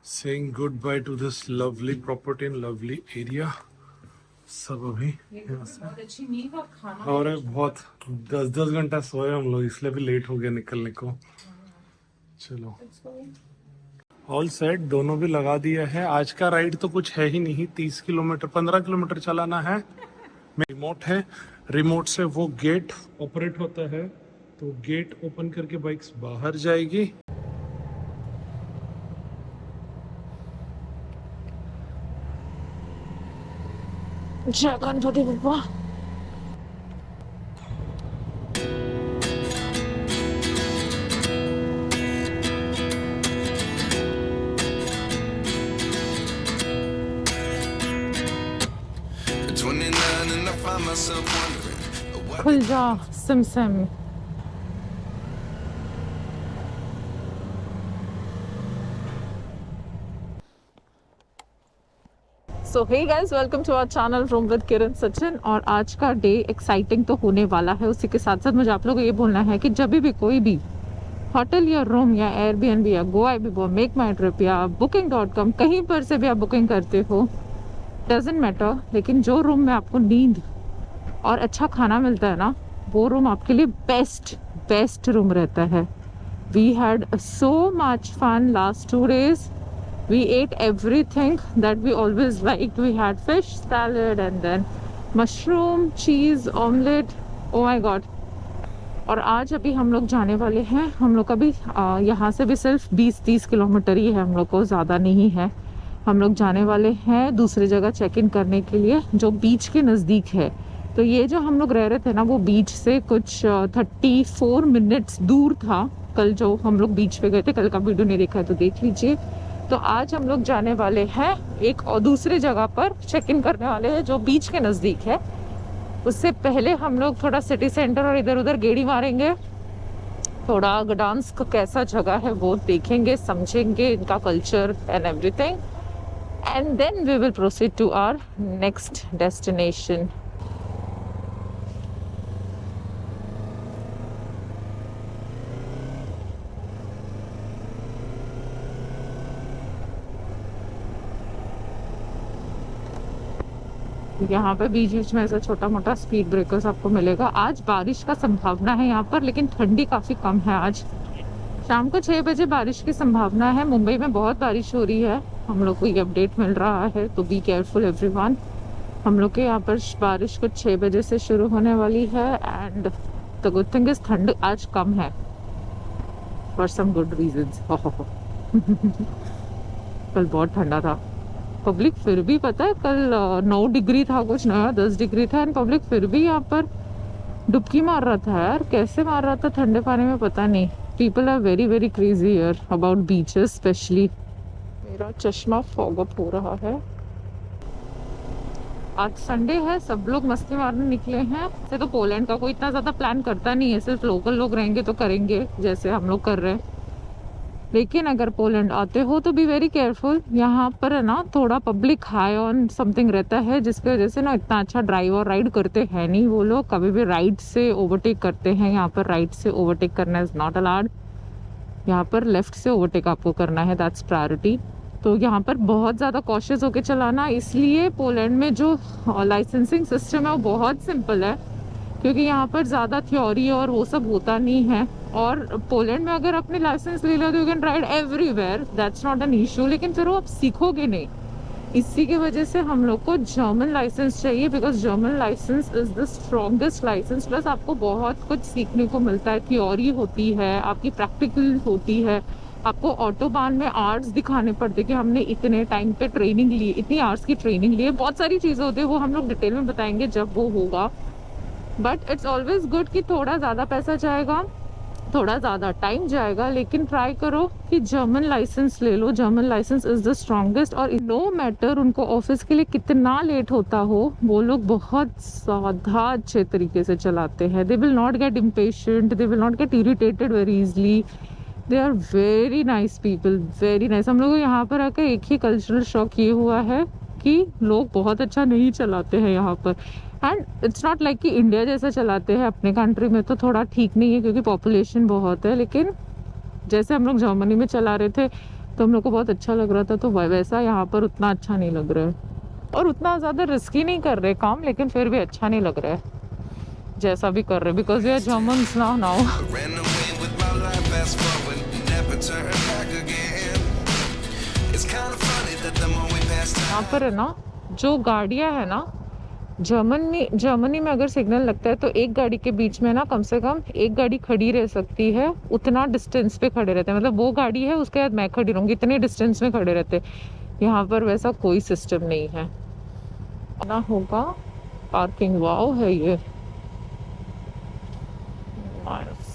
saying goodbye to this lovely property and lovely area. सब अभी यहाँ से बहुत अच्छी नींद और खाना और बहुत 10-10 घंटा सोए हम लोग, इसलिए भी लेट हो गया निकलने को। चलो ऑल सेट, दोनों भी लगा दिया है। आज का राइड तो कुछ है ही नहीं, 30 किलोमीटर 15 किलोमीटर चलाना है। रिमोट है, रिमोट से वो गेट ऑपरेट होता है, तो गेट ओपन करके बाइक्स बाहर जाएगी। जय गणपति बप्पा। खुल जा सिमसिम। So hey guys, welcome to our channel room with Kiran Sachin. और आज का डे एक्साइटिंग तो होने वाला है। उसी के साथ साथ मुझे आप लोगों को ये बोलना है कि जब भी कोई भी होटल या रूम या एयरबीएनबी या गोआईबीबो, मेक माई ट्रिप या booking.com, कहीं पर से भी आप बुकिंग करते हो, डजेंट मैटर, लेकिन जो रूम में आपको नींद और अच्छा खाना मिलता है ना, वो रूम आपके लिए बेस्ट रूम रहता है। We had so much fun last 2 days. We ate everything that we always liked. We had fish salad and then mushroom, cheese, omelette. Oh my god. और आज अभी हम लोग जाने वाले हैं। हम लोग का भी यहाँ से भी सिर्फ 20-30 किलोमीटर ही है, हम लोग को ज़्यादा नहीं है। हम लोग जाने वाले हैं दूसरी जगह चेक इन करने के लिए, जो बीच के नज़दीक है। तो ये जो हम लोग रह रहे थे ना, वो बीच से कुछ 34 मिनट्स दूर था। कल जो हम लोग बीच पे गए थे, कल का वीडियो नहीं देखा है तो देख लीजिए। तो आज हम लोग जाने वाले हैं एक और दूसरी जगह पर चेक इन करने वाले हैं, जो बीच के नज़दीक है। उससे पहले हम लोग थोड़ा सिटी सेंटर और इधर उधर गेड़ी मारेंगे, थोड़ा गडांस्क कैसा जगह है वो देखेंगे, समझेंगे इनका culture and everything, and then we will proceed to our next destination. यहाँ पे बीच बीच में ऐसा छोटा मोटा स्पीड ब्रेकर्स आपको मिलेगा। आज बारिश का संभावना है यहाँ पर, लेकिन ठंडी काफ़ी कम है। आज शाम को 6 बजे बारिश की संभावना है। मुंबई में बहुत बारिश हो रही है, हम लोग को ये अपडेट मिल रहा है, तो बी केयरफुल एवरीवन। हम लोग के यहाँ पर बारिश कुछ 6 बजे से शुरू होने वाली है, and the good thing is ठंड आज कम है फॉर सम गुड रीजंस। कल बहुत ठंडा था, पब्लिक फिर भी, पता है कल 9 डिग्री था, कुछ नया 10 डिग्री था, एंड पब्लिक फिर भी यहाँ पर डुबकी मार रहा था यार। कैसे मार रहा था ठंडे पानी में पता नहीं। People are very very crazy here about beaches specially. मेरा चश्मा फॉग अप हो रहा है। आज संडे है, सब लोग मस्ती मारने निकले हैं। ऐसे तो पोलैंड का कोई इतना ज़्यादा प्लान करता नहीं है, सिर्फ लोकल लोग रहेंगे तो करेंगे जैसे हम लोग कर रहे हैं। लेकिन अगर पोलैंड आते हो तो बी वेरी केयरफुल। यहाँ पर है ना थोड़ा पब्लिक हाई ऑन समथिंग रहता है, जिसकी वजह से ना इतना अच्छा ड्राइव और राइड करते हैं नहीं वो लोग। कभी भी राइट से ओवरटेक करते हैं। यहाँ पर राइट से ओवरटेक करना इज़ नॉट अलाउड। यहाँ पर लेफ्ट से ओवरटेक आपको करना है, दैट्स प्रायोरिटी। तो यहाँ पर बहुत ज़्यादा कॉशियस होकर चलाना। इसलिए पोलैंड में जो लाइसेंसिंग सिस्टम है वो बहुत सिंपल है, क्योंकि यहाँ पर ज़्यादा थ्योरी और वो सब होता नहीं है। और पोलैंड में अगर अपनी लाइसेंस ले लो तो you can ride everywhere, that's not an issue. लेकिन फिर वो आप सीखोगे नहीं। इसी की वजह से हम लोग को जर्मन लाइसेंस चाहिए, because German license is the strongest license. Plus आपको बहुत कुछ सीखने को मिलता है, थ्योरी होती है, आपकी प्रैक्टिकल होती है। आपको ऑटोबान में आवर्स दिखाने पड़ते कि हमने इतने टाइम पे ट्रेनिंग ली, इतनी आवर्स की ट्रेनिंग ली है। बहुत सारी चीज़ें होती है, वो हम लोग डिटेल में बताएंगे जब वो होगा। बट इट्स ऑलवेज गुड कि थोड़ा ज़्यादा पैसा जाएगा, थोड़ा ज़्यादा टाइम जाएगा, लेकिन ट्राई करो कि जर्मन लाइसेंस ले लो। German licence is the strongest. और नो मैटर उनको ऑफिस के लिए कितना लेट होता हो, वो लोग बहुत ज़्यादा अच्छे तरीके से चलाते हैं। They will not get impatient, they will not get irritated very easily. They are very nice people, very nice. हम लोग को यहाँ पर आकर एक ही कल्चरल शॉक ये हुआ है कि लोग बहुत अच्छा नहीं चलाते हैं यहाँ पर। एंड इट्स नॉट लाइक कि इंडिया जैसा चलाते हैं। अपने कंट्री में तो थोड़ा ठीक नहीं है क्योंकि पॉपुलेशन बहुत है, लेकिन जैसे हम लोग जर्मनी में चला रहे थे तो हम लोग को बहुत अच्छा लग रहा था, तो वैसा यहाँ पर उतना अच्छा नहीं लग रहा है और उतना ज़्यादा रिस्की नहीं कर रहे काम, लेकिन फिर भी अच्छा नहीं लग रहा है जैसा भी कर रहे, because we are Germans now now. Ran away with my life, fast forward, never turn back again. It's kind of funny that the more we pass time. यहाँ पर है ना जो गाड़ियाँ है ना, जर्मनी में अगर सिग्नल लगता है तो एक गाड़ी के बीच में ना कम से कम एक गाड़ी खड़ी रह सकती है, उतना डिस्टेंस पे खड़े रहते हैं, मतलब वो गाड़ी है उसके बाद मैं खड़ी रहूँगी, इतने डिस्टेंस में खड़े रहते हैं। यहाँ पर वैसा कोई सिस्टम नहीं है ना, होगा पार्किंग। वाओ है ये नाइस।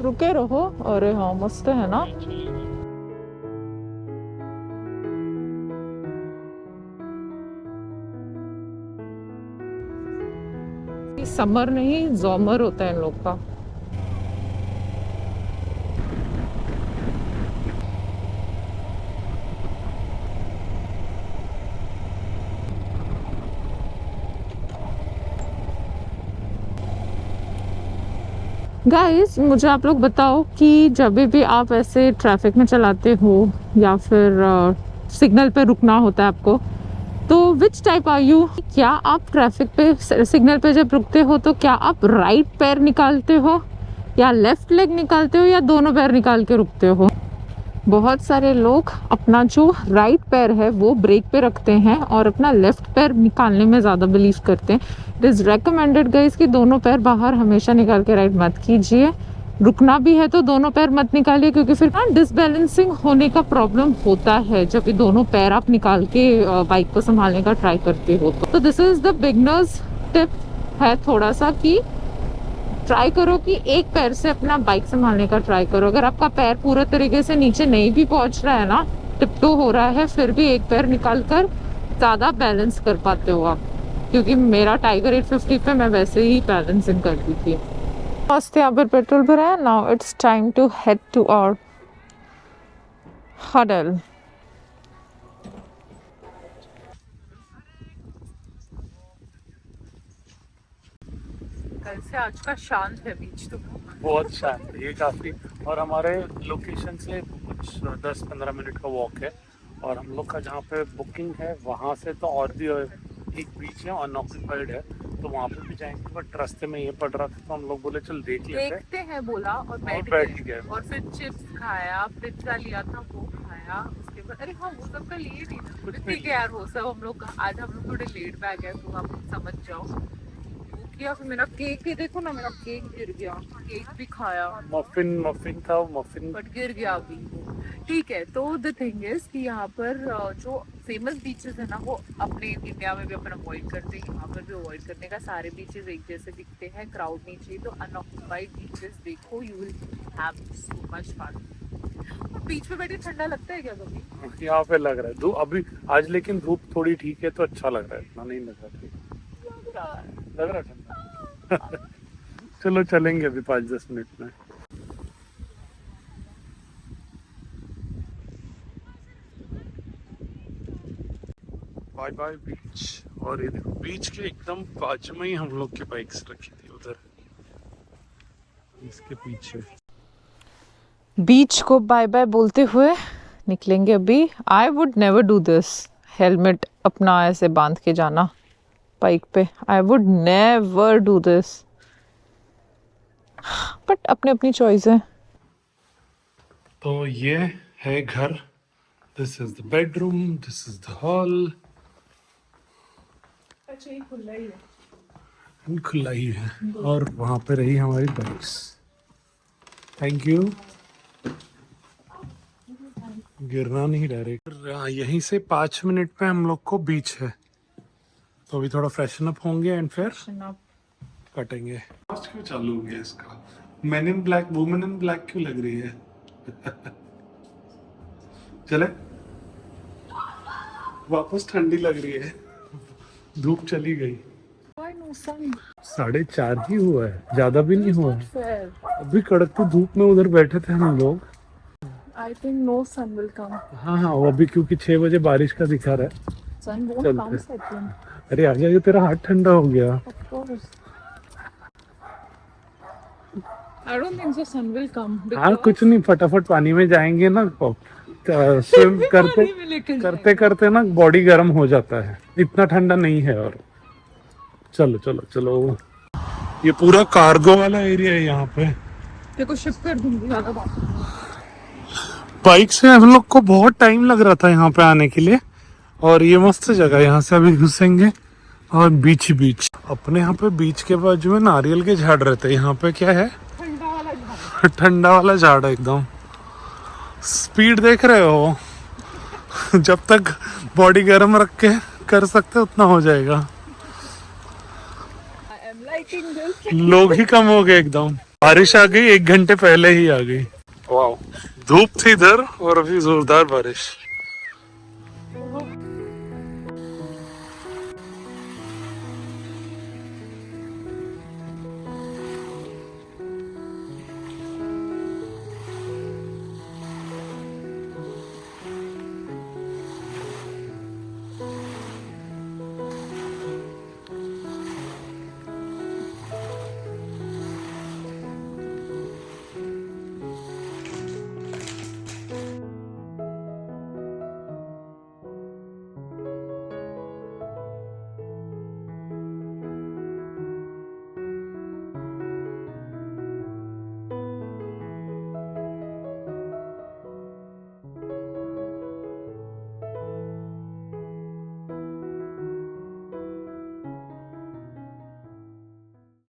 रुके रहो। अरे हाँ मस्त है ना। समर नहीं जोमर होता है इन लोग का। गाइस मुझे आप लोग बताओ कि जब भी आप ऐसे ट्रैफिक में चलाते हो या फिर सिग्नल पे रुकना होता है आपको, तो विच टाइप आर यू? क्या आप ट्रैफिक पे सिग्नल पे जब रुकते हो तो क्या आप राइट पैर निकालते हो या लेफ्ट लेग निकालते हो या दोनों पैर निकाल के रुकते हो? बहुत सारे लोग अपना जो राइट पैर है वो ब्रेक पे रखते हैं और अपना लेफ्ट पैर निकालने में ज़्यादा बिलीव करते हैं। इट इज़ रेकमेंडेड गाइस कि दोनों पैर बाहर हमेशा निकाल के राइड मत कीजिए। रुकना भी है तो दोनों पैर मत निकालिए, क्योंकि फिर डिसबैलेंसिंग होने का प्रॉब्लम होता है जब ये दोनों पैर आप निकाल के बाइक को संभालने का ट्राई करते हो। तो this is the beginners tip है थोड़ा सा कि ट्राई करो कि एक पैर से अपना बाइक संभालने का ट्राई करो। अगर आपका पैर पूरा तरीके से नीचे नहीं भी पहुंच रहा है ना, टिप्टो हो रहा है, फिर भी एक पैर निकाल कर ज़्यादा बैलेंस कर पाते हो आप। क्योंकि मेरा टाइगर 850 पे मैं वैसे ही बैलेंसिंग करती थी। फर्स्ट यहाँ पर पेट्रोल भरा है। Now it's time to head to our hotel. कल से आज का शांत है बीच, तो बहुत शांत है ये काफी। और हमारे लोकेशन से कुछ 10-15 मिनट का वॉक है, और हम लोग का जहाँ पे बुकिंग है वहाँ से तो और भी एक बीच है अनऑक्यूपाइड है, तो वहाँ पे भी जाएंगे। बट रास्ते में ये पड़ रहा था तो हम लोग बोले चल देखते हैं बोला, और बैठ गए। और फिर चिप्स खाया, पिज्जा लिया था वो खाया, उसके बाद अरे हाँ वो सब का लिए नहीं था कुछ ठीक है यार। वो सब हम लोग आज हम लोग थोड़े लेट बैक है, तो आप समझ जाओ। किया फिर मेरा केक ही देखो ना, मेरा केक गिर गया। केक भी खाया, मफिन था वो, मफिन बट गिर गया अभी। ठीक है, तो द थिंग इज कि यहाँ पर जो फेमस बीचेस है ना वो अपने इंडिया में भी अपन अवॉइड करते हैं, यहाँ पर भी अवॉइड करने का। सारे बीचेस एक जैसे दिखते हैं, क्राउड नहीं चाहिए, तो अनऑक्युपाइड बीचेस देखो, you will have so much fun. Beach पे बैठे ठंडा लगता है क्या कभी? यहाँ पे लग रहा है धूप अभी आज, लेकिन धूप थोड़ी ठीक है तो अच्छा लग रहा है, इतना नहीं लग रहा है। लग रहा है ठंडा। चलो चलेंगे अभी 5-10 मिनट में। बाय बाय बीच। और ये देखो बीच के एकदम बाजू में ही हम लोग की बाइक्स रखी थी, उधर इसके पीछे। बीच को बाय बाय बोलते हुए निकलेंगे अभी। I would never do this, helmet अपना ऐसे बांध के जाना बाइक पे। I would never do this, but अपनी अपनी चॉइस है। तो ये है घर, this is the bedroom, this is the hall. अच्छा ये खुला ही है, खुला ही है। और वहां पे रही हमारी बाइक्स। Thank you. गिरना नहीं डायरेक्ट। यहीं से 5 मिनट में हम लोग को बीच है, तो अभी थोड़ा फ्रेशन अप होंगे एंड फिर कटेंगे। आज क्यों चालू हो गया इसका? Man in black, women in black क्यों लग रही है? चले वापस ठंडी लग रही है, धूप चली गई। Why no sun? 4:30 ही हुआ है, ज्यादा भी नहीं हुआ है। Fair. अभी कड़कती धूप में उधर बैठे थे हम लोग। I think no sun will come. हाँ हाँ, वो अभी क्योंकि 6 बजे बारिश का दिखा रहा है। Sun won't चलते। come, second. अरे आ जाएगा, तेरा हाथ ठंडा हो गया। Of course. I don't think so sun will come. हाँ कुछ नहीं, फटाफट पानी में जाएंगे ना, स्विम करते करते करते ना बॉडी गर्म हो जाता है, इतना ठंडा नहीं है। और चलो चलो चलो, ये पूरा कार्गो वाला एरिया है यहाँ पे। देखो शिफ्ट कर दूंगी ज्यादा बात। बाइक से हम लोग को बहुत टाइम लग रहा था यहाँ पे आने के लिए, और ये मस्त जगह है। यहाँ से अभी घुसेंगे और बीच ही बीच, अपने यहाँ पे बीच के बाजू में नारियल के झाड़ रहते हैं, यहाँ पे क्या है, ठंडा वाला झाड़। ठंडा वाला झाड़ है एकदम। स्पीड देख रहे हो, जब तक बॉडी गर्म रख के कर सकते उतना हो जाएगा। I am liking this. लोग ही कम हो गए एकदम। बारिश आ गई, 1 घंटे पहले ही आ गई। वाह, धूप थी इधर और अभी जोरदार बारिश।